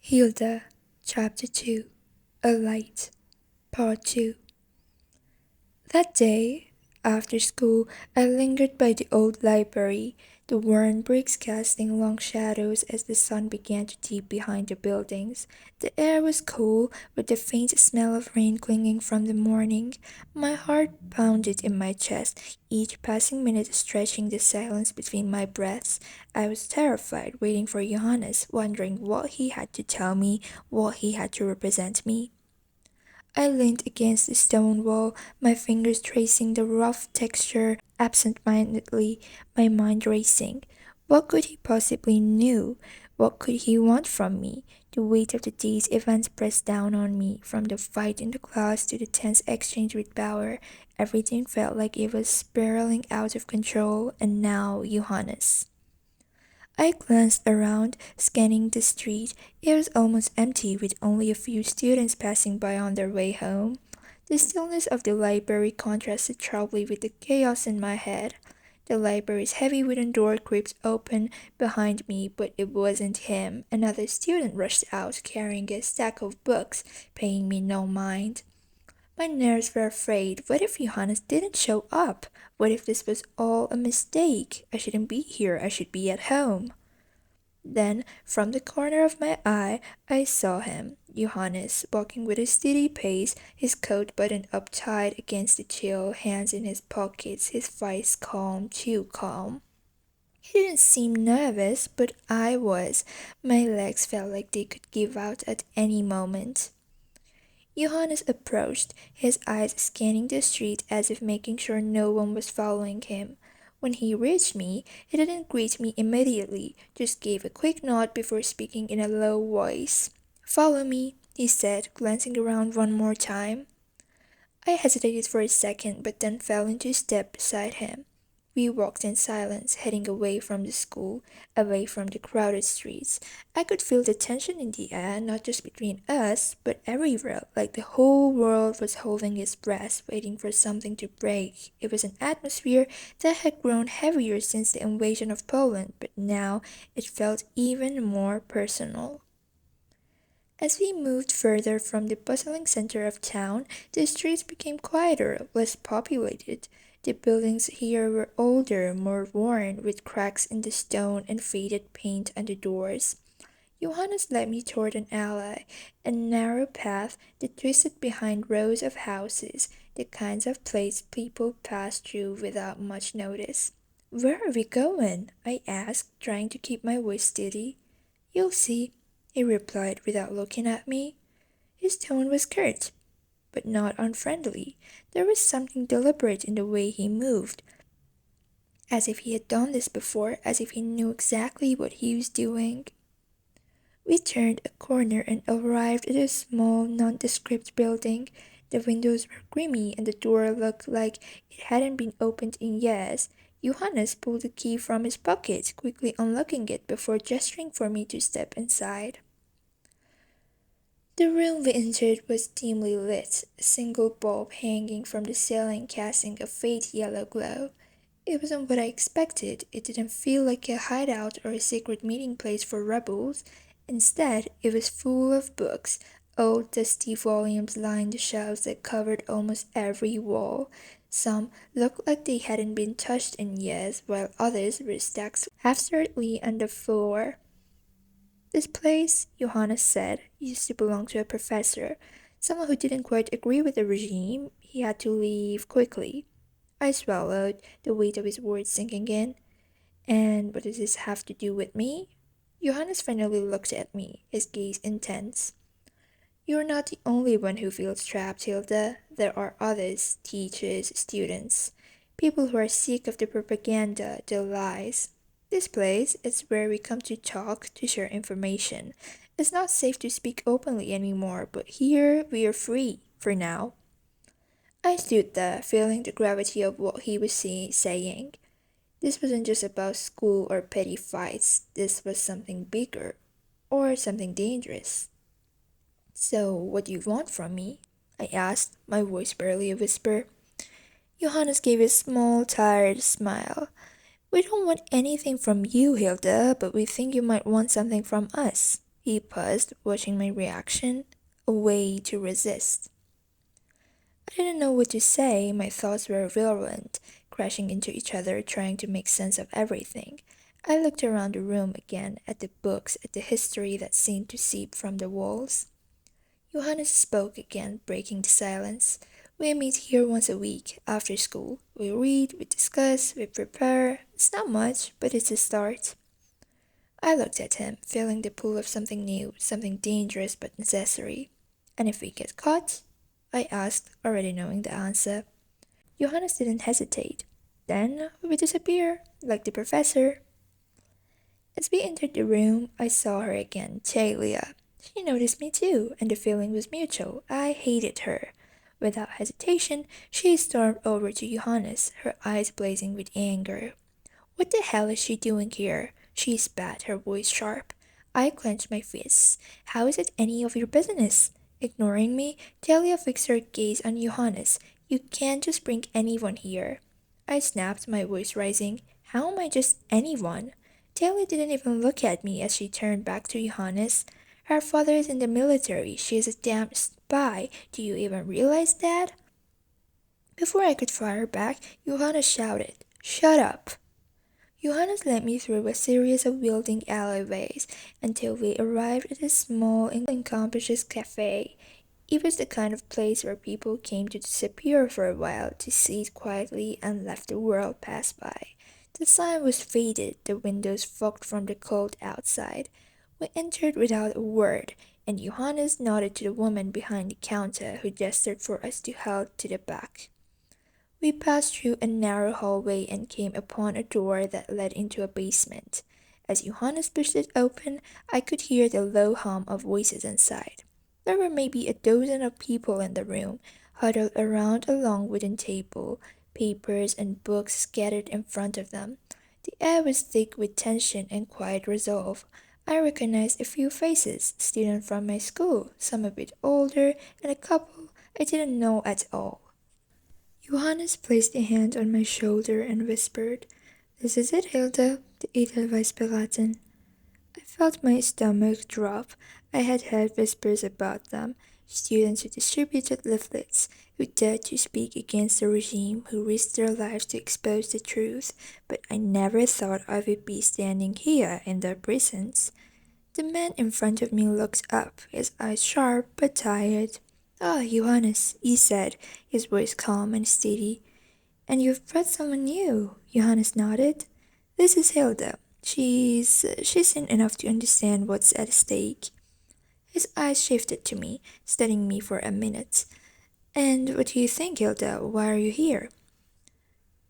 Hilda, Chapter 2, A Light, Part 2. That day, after school, I lingered by the old library, the worn bricks casting long shadows as the sun began to dip behind the buildings. The air was cool, with the faint smell of rain clinging from the morning. My heart pounded in my chest, each passing minute stretching the silence between my breaths. I was terrified, waiting for Johannes, wondering what he had to tell me, what he had to represent me. I leaned against the stone wall, my fingers tracing the rough texture absent-mindedly, my mind racing. What could he possibly know? What could he want from me? The weight of the day's events pressed down on me, from the fight in the class to the tense exchange with Bauer. Everything felt like it was spiraling out of control, and now Johannes. I glanced around, scanning the street. It was almost empty, with only a few students passing by on their way home. The stillness of the library contrasted sharply with the chaos in my head. The library's heavy wooden door creaked open behind me, but it wasn't him. Another student rushed out, carrying a stack of books, paying me no mind. My nerves were afraid. What if Johannes didn't show up? What if this was all a mistake? I shouldn't be here. I should be at home. Then, from the corner of my eye, I saw him, Johannes, walking with a steady pace, his coat buttoned up tight against the chill, hands in his pockets, his face calm, too calm. He didn't seem nervous, but I was. My legs felt like they could give out at any moment. Johannes approached, his eyes scanning the street as if making sure no one was following him. When he reached me, he didn't greet me immediately, just gave a quick nod before speaking in a low voice. "Follow me," he said, glancing around one more time. I hesitated for a second, but then fell into step beside him. We walked in silence, heading away from the school, away from the crowded streets. I could feel the tension in the air, not just between us, but everywhere, like the whole world was holding its breath, waiting for something to break. It was an atmosphere that had grown heavier since the invasion of Poland, but now it felt even more personal. As we moved further from the bustling center of town, the streets became quieter, less populated. The buildings here were older, more worn, with cracks in the stone and faded paint on the doors. Johannes led me toward an alley, a narrow path that twisted behind rows of houses, the kinds of place people pass through without much notice. "Where are we going?" I asked, trying to keep my voice steady. "You'll see," he replied without looking at me. His tone was curt, but not unfriendly. There was something deliberate in the way he moved, as if he had done this before, as if he knew exactly what he was doing. We turned a corner and arrived at a small, nondescript building. The windows were grimy and the door looked like it hadn't been opened in years. Johannes pulled the key from his pocket, quickly unlocking it before gesturing for me to step inside. The room we entered was dimly lit, a single bulb hanging from the ceiling casting a faint yellow glow. It wasn't what I expected. It didn't feel like a hideout or a secret meeting place for rebels. Instead, it was full of books. Old dusty volumes lined the shelves that covered almost every wall. Some looked like they hadn't been touched in years, while others were stacked absurdly on the floor. "This place," Johannes said, "used to belong to a professor, someone who didn't quite agree with the regime. He had to leave quickly." I swallowed, the weight of his words sinking in. "And what does this have to do with me?" Johannes finally looked at me, his gaze intense. "You're not the only one who feels trapped, Hilda. There are others, teachers, students, people who are sick of the propaganda, the lies. This place is where we come to talk, to share information. It's not safe to speak openly anymore, but here we are free, for now." I stood there, feeling the gravity of what he was saying. This wasn't just about school or petty fights. This was something bigger, or something dangerous. "So, what do you want from me?" I asked, my voice barely a whisper. Johannes gave a small, tired smile. "We don't want anything from you, Hilda, but we think you might want something from us." He paused, watching my reaction, a way to resist. I didn't know what to say. My thoughts were whirlwind, crashing into each other, trying to make sense of everything. I looked around the room again, at the books, at the history that seemed to seep from the walls. Johannes spoke again, breaking the silence. We meet here once a week, after school. We read, we discuss, we prepare. It's not much, but it's a start. I looked at him, feeling the pull of something new, something dangerous but necessary. And if we get caught? I asked, already knowing the answer. Johannes didn't hesitate. Then we disappear, like the professor. As we entered the room, I saw her again, Talia. She noticed me too, and the feeling was mutual. I hated her. Without hesitation, she stormed over to Johannes, her eyes blazing with anger. What the hell is she doing here? She spat, her voice sharp. I clenched my fists. How is it any of your business? Ignoring me, Talia fixed her gaze on Johannes. You can't just bring anyone here. I snapped, my voice rising. How am I just anyone? Talia didn't even look at me as she turned back to Johannes. Her father is in the military. She is a damn spy. Do you even realize that? Before I could fire back, Johannes shouted, Shut up! Johannes led me through a series of winding alleyways until we arrived at a small and capacious cafe. It was the kind of place where people came to disappear for a while, to sit quietly and let the world pass by. The sign was faded, the windows fogged from the cold outside. We entered without a word, and Johannes nodded to the woman behind the counter, who gestured for us to halt to the back. We passed through a narrow hallway and came upon a door that led into a basement. As Johannes pushed it open, I could hear the low hum of voices inside. There were maybe a dozen of people in the room, huddled around a long wooden table, papers and books scattered in front of them. The air was thick with tension and quiet resolve. I recognized a few faces, students from my school, some a bit older, and a couple I didn't know at all. Johannes placed a hand on my shoulder and whispered, This is it, Hilda, the Edelweiss beraten. I felt my stomach drop. I had heard whispers about them, students who distributed leaflets, who dared to speak against the regime, who risked their lives to expose the truth, but I never thought I would be standing here in their presence. The man in front of me looked up, his eyes sharp but tired. Ah, Johannes, he said, his voice calm and steady. And you've brought someone new. Johannes nodded. This is Hilda. She's seen enough to understand what's at stake. His eyes shifted to me, studying me for a minute. And what do you think, Hilda? Why are you here?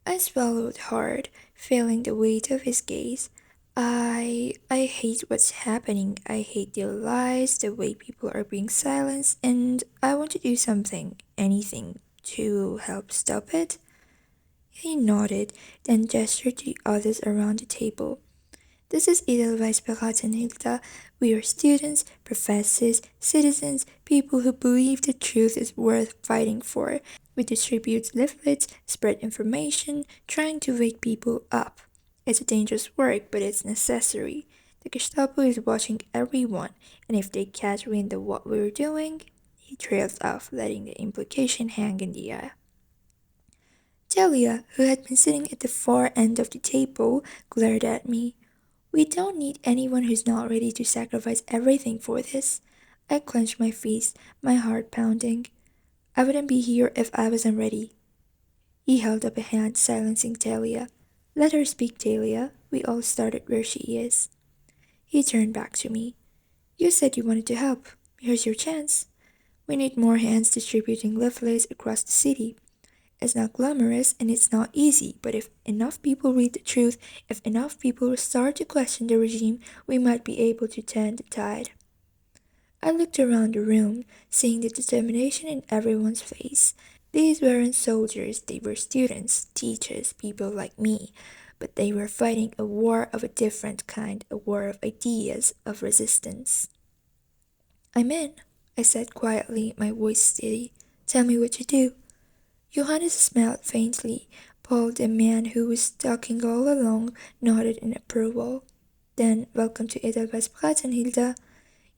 I swallowed hard, feeling the weight of his gaze. I hate what's happening. I hate the lies, the way people are being silenced, and I want to do something, anything, to help stop it. He nodded, then gestured to the others around the table. This is Edelweiss beraten, Hilda. We are students, professors, citizens, people who believe the truth is worth fighting for. We distribute leaflets, spread information, trying to wake people up. It's a dangerous work, but it's necessary. The Gestapo is watching everyone, and if they catch wind of what we're doing, he trailed off, letting the implication hang in the air. Delia, who had been sitting at the far end of the table, glared at me. We don't need anyone who's not ready to sacrifice everything for this. I clenched my fist, my heart pounding. I wouldn't be here if I wasn't ready. He held up a hand, silencing Talia. Let her speak, Talia. We all started where she is. He turned back to me. You said you wanted to help. Here's your chance. We need more hands distributing leaflets across the city. It's not glamorous and it's not easy, but if enough people read the truth, if enough people start to question the regime, we might be able to turn the tide. I looked around the room, seeing the determination in everyone's face. These weren't soldiers, they were students, teachers, people like me, but they were fighting a war of a different kind, a war of ideas, of resistance. I'm in, I said quietly, my voice steady. Tell me what to do. Johannes smiled faintly. Paul, the man who was talking all along, nodded in approval. Then, welcome to Edelweiss beraten, Hilda.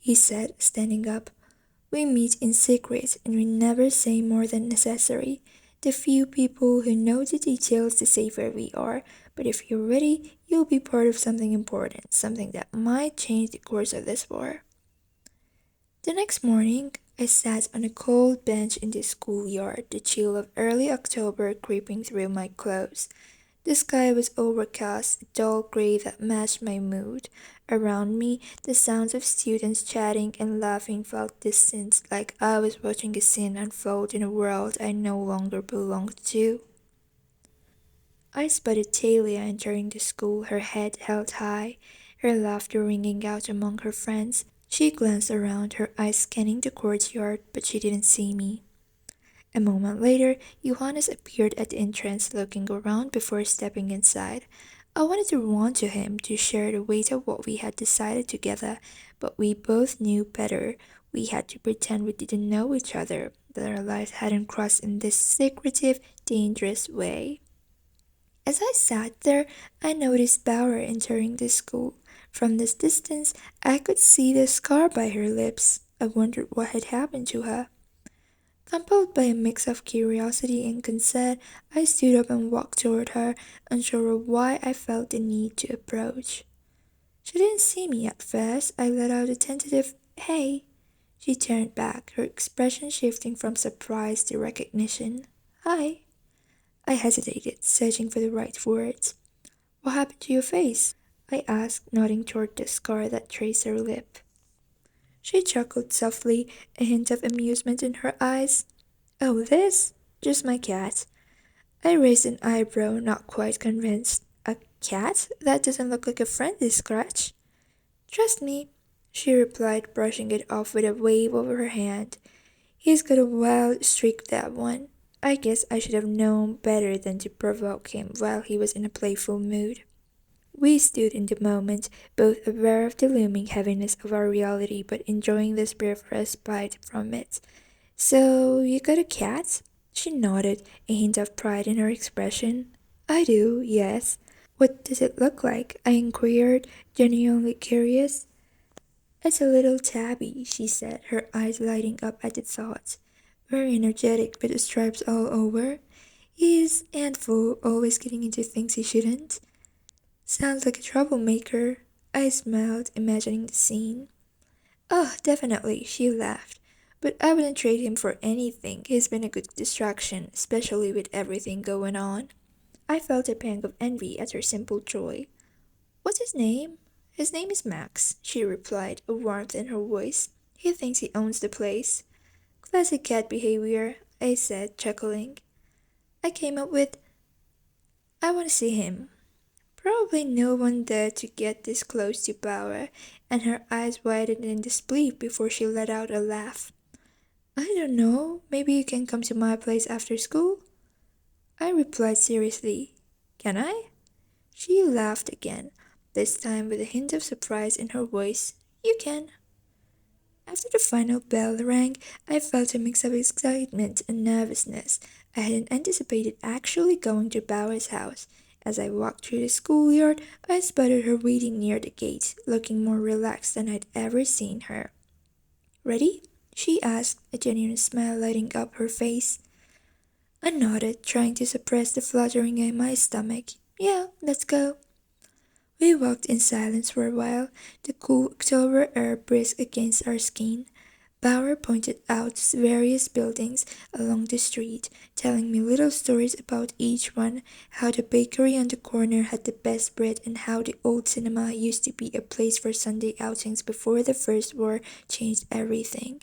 he said, standing up. We meet in secret and we never say more than necessary. The few people who know the details, the safer we are. But if you're ready, you'll be part of something important, something that might change the course of this war. The next morning, I sat on a cold bench in the schoolyard, the chill of early October creeping through my clothes. The sky was overcast, a dull gray that matched my mood. Around me, the sounds of students chatting and laughing felt distant, like I was watching a scene unfold in a world I no longer belonged to. I spotted Talia entering the school, her head held high, her laughter ringing out among her friends. She glanced around, her eyes scanning the courtyard, but she didn't see me. A moment later, Johannes appeared at the entrance, looking around before stepping inside. I wanted to run to him to share the weight of what we had decided together, but we both knew better. We had to pretend we didn't know each other, that our lives hadn't crossed in this secretive, dangerous way. As I sat there, I noticed Bauer entering the school. From this distance, I could see the scar by her lips. I wondered what had happened to her. Compelled by a mix of curiosity and consent, I stood up and walked toward her, unsure of why I felt the need to approach. She didn't see me at first. I let out a tentative, "Hey." She turned back, her expression shifting from surprise to recognition. "Hi." I hesitated, searching for the right words. "What happened to your face?" I asked, nodding toward the scar that traced her lip. She chuckled softly, a hint of amusement in her eyes. "Oh, this? Just my cat." I raised an eyebrow, not quite convinced. "A cat? That doesn't look like a friendly scratch." "Trust me," she replied, brushing it off with a wave of her hand. "He's got a wild streak, that one. I guess I should have known better than to provoke him while he was in a playful mood." We stood in the moment, both aware of the looming heaviness of our reality but enjoying this brief respite from it. "So, you got a cat?" She nodded, a hint of pride in her expression. "I do, yes." "What does it look like?" I inquired, genuinely curious. "It's a little tabby," she said, her eyes lighting up at the thought. "Very energetic, but with stripes all over. He's a handful, always getting into things he shouldn't." "Sounds like a troublemaker." I smiled, imagining the scene. "Oh, definitely," she laughed. "But I wouldn't trade him for anything. He's been a good distraction, especially with everything going on." I felt a pang of envy at her simple joy. "What's his name?" "His name is Max," she replied, a warmth in her voice. "He thinks he owns the place." "Classic cat behavior," I said, chuckling. I came up with, "I want to see him." Probably no one dared to get this close to Bauer, and her eyes widened in disbelief before she let out a laugh. "I don't know, maybe you can come to my place after school?" I replied seriously, "Can I?" She laughed again, this time with a hint of surprise in her voice. "You can." After the final bell rang, I felt a mix of excitement and nervousness. I hadn't anticipated actually going to Bauer's house. As I walked through the schoolyard, I spotted her waiting near the gate, looking more relaxed than I'd ever seen her. "Ready?" she asked, a genuine smile lighting up her face. I nodded, trying to suppress the fluttering in my stomach. "Yeah, let's go." We walked in silence for a while, the cool October air brisk against our skin. Bauer pointed out various buildings along the street, telling me little stories about each one, how the bakery on the corner had the best bread and how the old cinema used to be a place for Sunday outings before the First War changed everything.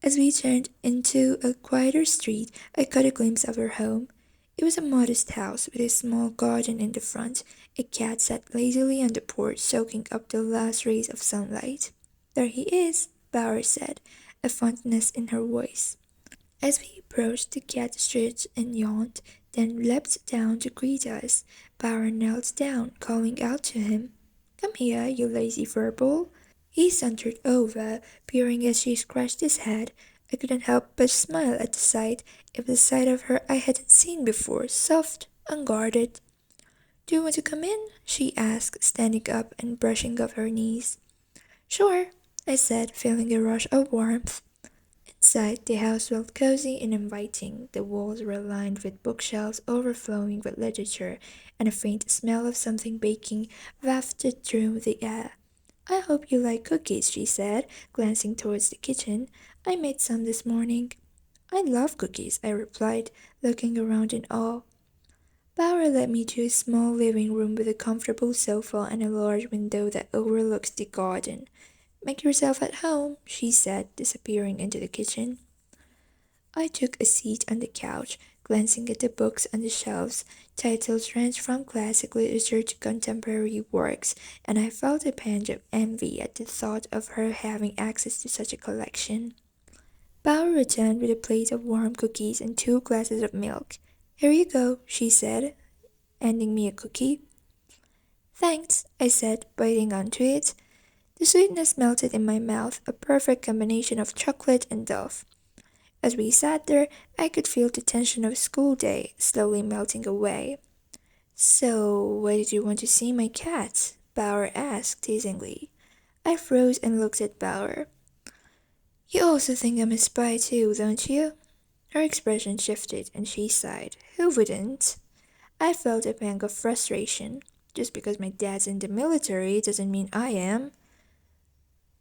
As we turned into a quieter street, I caught a glimpse of her home. It was a modest house with a small garden in the front. A cat sat lazily on the porch, soaking up the last rays of sunlight. "There he is," Bauer said, a fondness in her voice. As we approached, the cat stretched and yawned, then leapt down to greet us. Bauer knelt down, calling out to him, "Come here, you lazy furball." He sauntered over, peering as she scratched his head. I couldn't help but smile at the sight. It was a side of her I hadn't seen before, soft, unguarded. "Do you want to come in?" she asked, standing up and brushing off her knees. "Sure." I said, feeling a rush of warmth. Inside, the house felt cozy and inviting. The walls were lined with bookshelves overflowing with literature, and a faint smell of something baking wafted through the air. I hope you like cookies, she said, glancing towards the kitchen. I made some this morning. I love cookies, I replied, looking around in awe. Bauer led me to a small living room with a comfortable sofa and a large window that overlooks the garden. Make yourself at home, she said, disappearing into the kitchen. I took a seat on the couch, glancing at the books on the shelves. Titles ranged from classic literature to contemporary works, and I felt a pang of envy at the thought of her having access to such a collection. Bauer returned with a plate of warm cookies and 2 glasses of milk. Here you go, she said, handing me a cookie. Thanks, I said, biting onto it. The sweetness melted in my mouth, a perfect combination of chocolate and dove. As we sat there, I could feel the tension of a school day slowly melting away. So, why did you want to see my cat? Bauer asked teasingly. I froze and looked at Bauer. You also think I'm a spy too, don't you? Her expression shifted and she sighed. Who wouldn't? I felt a pang of frustration. Just because my dad's in the military doesn't mean I am.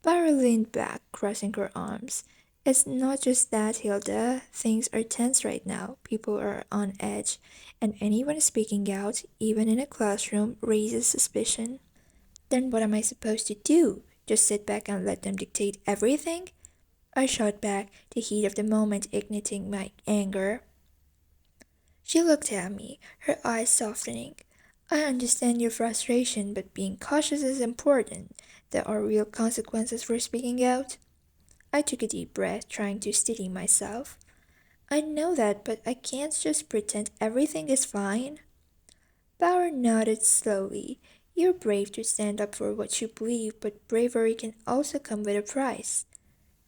Barbara leaned back, crossing her arms. It's not just that, Hilda. Things are tense right now. People are on edge, and anyone speaking out, even in a classroom, raises suspicion. Then what am I supposed to do? Just sit back and let them dictate everything? I shot back, the heat of the moment igniting my anger. She looked at me, her eyes softening. I understand your frustration, but being cautious is important. There are real consequences for speaking out. I took a deep breath, trying to steady myself. I know that, but I can't just pretend everything is fine. Bauer nodded slowly. You're brave to stand up for what you believe, but bravery can also come with a price.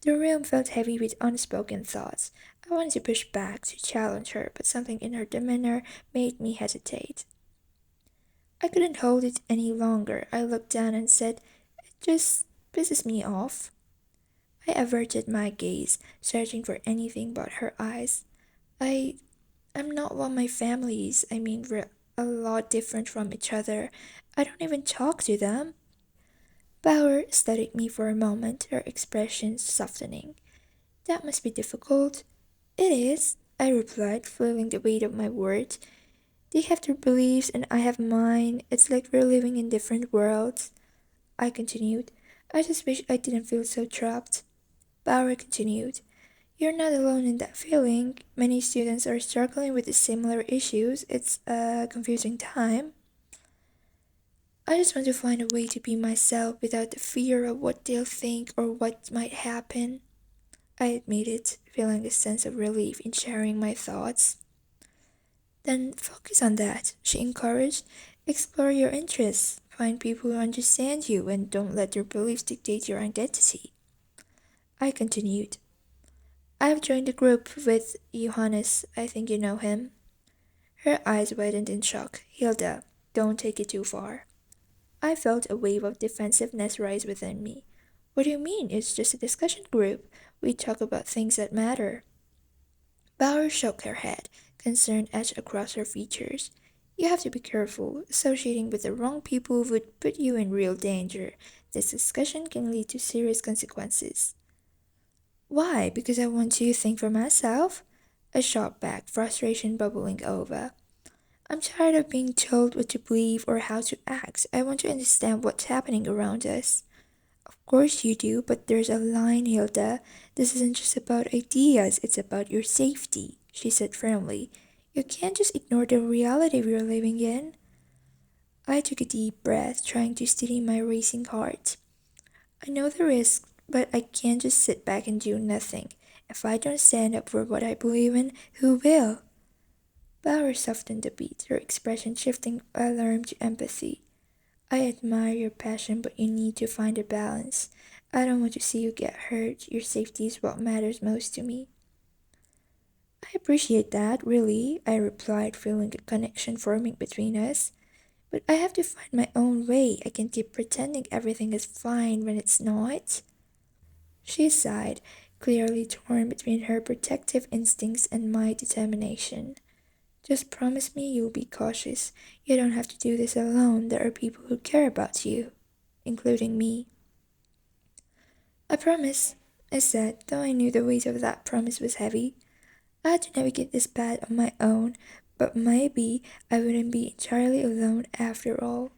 The room felt heavy with unspoken thoughts. I wanted to push back, to challenge her, but something in her demeanor made me hesitate. I couldn't hold it any longer. I looked down and said, It just pisses me off. I averted my gaze, searching for anything but her eyes. I I'm not one of my families. I mean, we're a lot different from each other. I don't even talk to them. Bauer studied me for a moment, her expression softening. That must be difficult. It is, I replied, feeling the weight of my words. They have their beliefs and I have mine. It's like we're living in different worlds. I continued. I just wish I didn't feel so trapped. Bauer continued. You're not alone in that feeling. Many students are struggling with the similar issues. It's a confusing time. I just want to find a way to be myself without the fear of what they'll think or what might happen. I admitted, feeling a sense of relief in sharing my thoughts. Then focus on that, she encouraged. Explore your interests. Find people who understand you and don't let your beliefs dictate your identity. I continued. I've joined a group with Johannes. I think you know him. Her eyes widened in shock. Hilda, don't take it too far. I felt a wave of defensiveness rise within me. What do you mean? It's just a discussion group. We talk about things that matter. Bauer shook her head, concern etched across her features. You have to be careful. Associating with the wrong people would put you in real danger. This discussion can lead to serious consequences. Why? Because I want to think for myself? I shot back, frustration bubbling over. I'm tired of being told what to believe or how to act. I want to understand what's happening around us. Of course you do, but there's a line, Hilda. This isn't just about ideas, it's about your safety, she said firmly. You can't just ignore the reality we're living in. I took a deep breath, trying to steady my racing heart. I know the risk, but I can't just sit back and do nothing. If I don't stand up for what I believe in, who will? Bauer softened a bit, her expression shifting alarm to empathy. I admire your passion, but you need to find a balance. I don't want to see you get hurt. Your safety is what matters most to me. I appreciate that, really, I replied, feeling a connection forming between us. But I have to find my own way. I can't keep pretending everything is fine when it's not. She sighed, clearly torn between her protective instincts and my determination. Just promise me you'll be cautious. You don't have to do this alone. There are people who care about you, including me. I promise, I said, though I knew the weight of that promise was heavy. I had to navigate this path on my own, but maybe I wouldn't be entirely alone after all.